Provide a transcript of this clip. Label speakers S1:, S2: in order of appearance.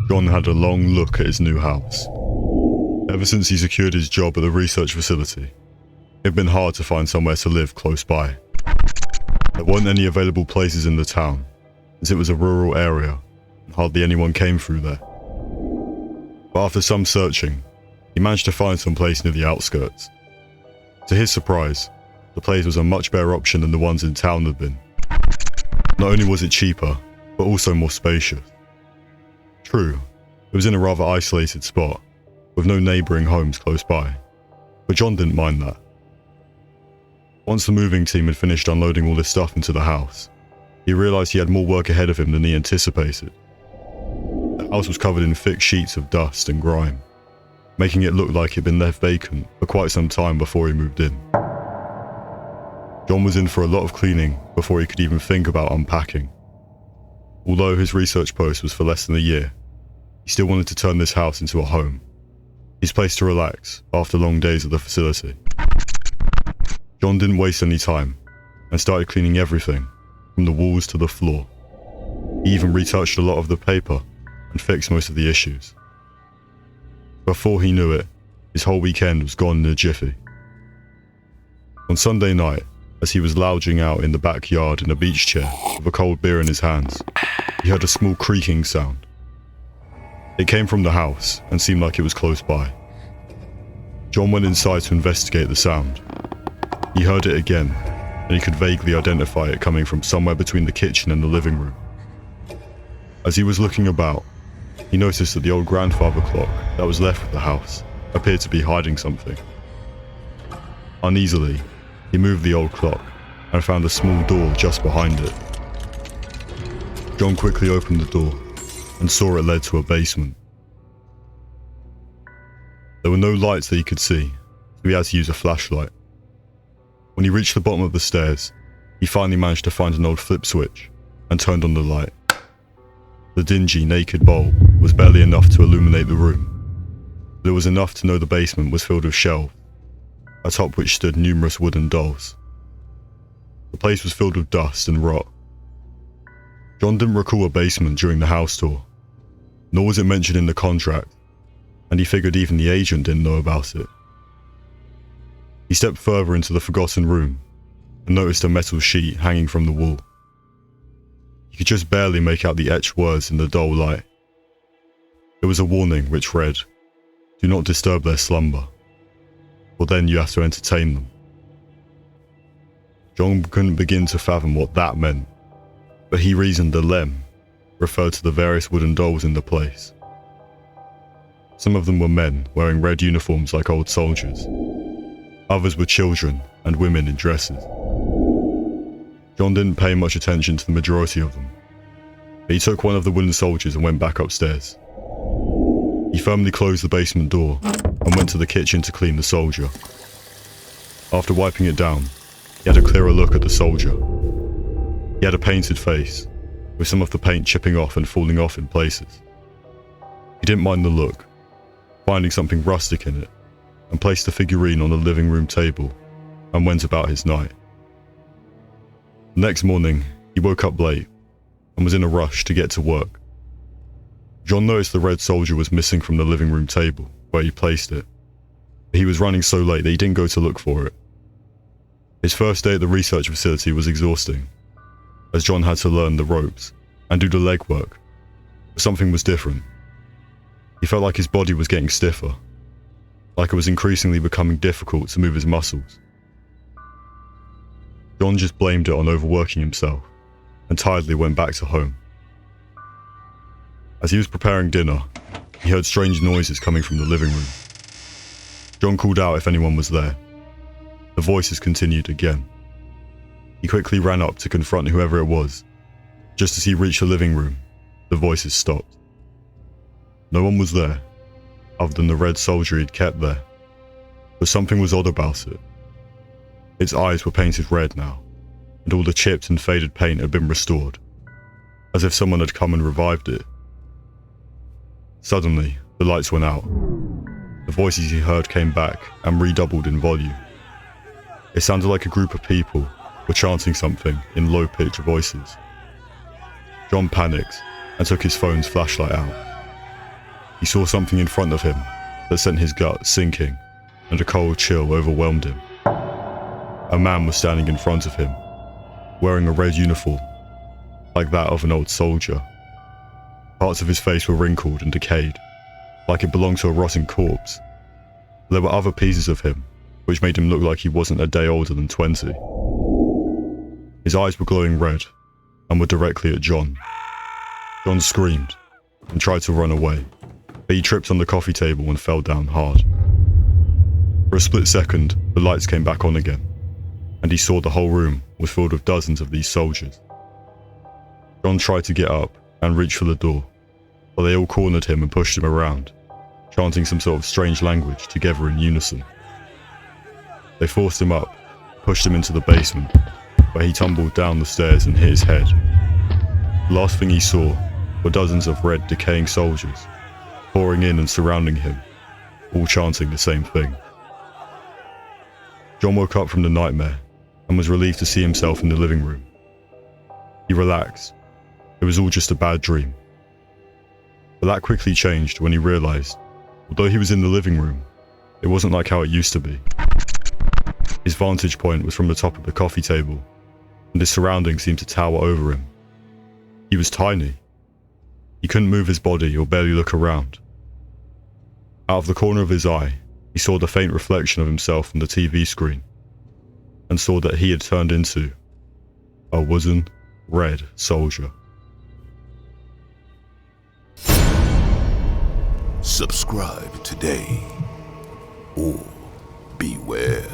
S1: John had a long look at his new house. Ever since he secured his job at the research facility, it had been hard to find somewhere to live close by. There weren't any available places in the town, as it was a rural area and hardly anyone came through there. But after some searching, he managed to find some place near the outskirts. To his surprise, the place was a much better option than the ones in town had been. Not only was it cheaper, but also more spacious. True, it was in a rather isolated spot, with no neighbouring homes close by, but John didn't mind that. Once the moving team had finished unloading all his stuff into the house, he realised he had more work ahead of him than he anticipated. The house was covered in thick sheets of dust and grime, making it look like it had been left vacant for quite some time before he moved in. John was in for a lot of cleaning before he could even think about unpacking. Although his research post was for less than a year, he still wanted to turn this house into a home, his place to relax after long days at the facility. John didn't waste any time and started cleaning everything, from the walls to the floor. He even retouched a lot of the paper and fixed most of the issues. Before he knew it, his whole weekend was gone in a jiffy. On Sunday night, as he was lounging out in the backyard in a beach chair with a cold beer in his hands, he heard a small creaking sound. It came from the house and seemed like it was close by. John went inside to investigate the sound. He heard it again, and he could vaguely identify it coming from somewhere between the kitchen and the living room. As he was looking about, he noticed that the old grandfather clock that was left with the house appeared to be hiding something. Uneasily, he moved the old clock and found a small door just behind it. John quickly opened the door and saw it led to a basement. There were no lights that he could see, so he had to use a flashlight. When he reached the bottom of the stairs, he finally managed to find an old flip switch and turned on the light. The dingy, naked bulb was barely enough to illuminate the room, but it was enough to know the basement was filled with shelves, atop which stood numerous wooden dolls. The place was filled with dust and rot. John didn't recall a basement during the house tour, nor was it mentioned in the contract, and he figured even the agent didn't know about it. He stepped further into the forgotten room and noticed a metal sheet hanging from the wall. He could just barely make out the etched words in the dull light. It was a warning which read, "Do not disturb their slumber, for then you have to entertain them." John couldn't begin to fathom what that meant, but he reasoned the lem referred to the various wooden dolls in the place. Some of them were men wearing red uniforms like old soldiers. Others were children and women in dresses. John didn't pay much attention to the majority of them. He took one of the wooden soldiers and went back upstairs. He firmly closed the basement door and went to the kitchen to clean the soldier. After wiping it down, he had a clearer look at the soldier. He had a painted face, with some of the paint chipping off and falling off in places. He didn't mind the look, finding something rustic in it, and placed the figurine on the living room table and went about his night. The next morning, he woke up late and was in a rush to get to work. John noticed the red soldier was missing from the living room table where he placed it, but he was running so late that he didn't go to look for it. His first day at the research facility was exhausting, as John had to learn the ropes and do the legwork, but something was different. He felt like his body was getting stiffer, like it was increasingly becoming difficult to move his muscles. John just blamed it on overworking himself and tiredly went back to home. As he was preparing dinner, he heard strange noises coming from the living room. John called out if anyone was there. The voices continued again. He quickly ran up to confront whoever it was. Just as he reached the living room, the voices stopped. No one was there, other than the red soldier he'd kept there, but something was odd about it. Its eyes were painted red now, and all the chipped and faded paint had been restored, as if someone had come and revived it. Suddenly, the lights went out. The voices he heard came back and redoubled in volume. It sounded like a group of people were chanting something in low-pitched voices. John panicked and took his phone's flashlight out. he saw something in front of him that sent his gut sinking, and a cold chill overwhelmed him. A man was standing in front of him, wearing a red uniform, like that of an old soldier. Parts of his face were wrinkled and decayed, like it belonged to a rotting corpse. There were other pieces of him, which made him look like he wasn't a day older than 20. His eyes were glowing red, and were directly at John. John screamed, and tried to run away, but he tripped on the coffee table and fell down hard. For a split second, the lights came back on again, and he saw the whole room was filled with dozens of these soldiers. John tried to get up and reach for the door, but they all cornered him and pushed him around, chanting some sort of strange language together in unison. They forced him up, pushed him into the basement, where he tumbled down the stairs and hit his head. The last thing he saw were dozens of red, decaying soldiers, pouring in and surrounding him, all chanting the same thing. John woke up from the nightmare and was relieved to see himself in the living room. He relaxed. It was all just a bad dream. But that quickly changed when he realized, although he was in the living room, it wasn't like how it used to be. His vantage point was from the top of the coffee table, and his surroundings seemed to tower over him. He was tiny. He couldn't move his body or barely look around. Out of the corner of his eye, he saw the faint reflection of himself on the TV screen, and saw that he had turned into a wooden, red soldier.
S2: Subscribe today, or beware.